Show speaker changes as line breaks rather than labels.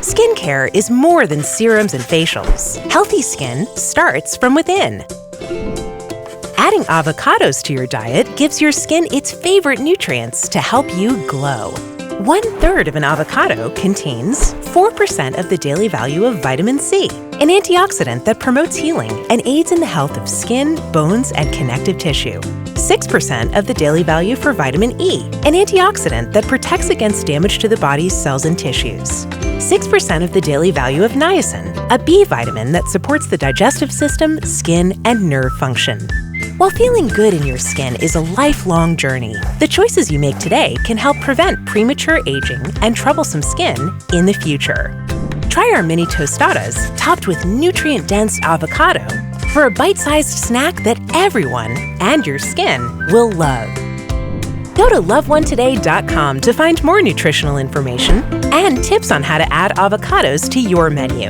Skincare is more than serums and facials. Healthy skin starts from within. Adding avocados to your diet gives your skin its favorite nutrients to help you glow. 1/3 of an avocado contains 4% of the daily value of vitamin C, an antioxidant that promotes healing and aids in the health of skin, bones, and connective tissue. 6% of the daily value for vitamin E, an antioxidant that protects against damage to the body's cells and tissues. 6% of the daily value of niacin, a B vitamin that supports the digestive system, skin, and nerve function. While feeling good in your skin is a lifelong journey, the choices you make today can help prevent premature aging and troublesome skin in the future. Try our mini tostadas topped with nutrient-dense avocado for a bite-sized snack that everyone and your skin will love. Go to LoveOneToday.com to find more nutritional information and tips on how to add avocados to your menu.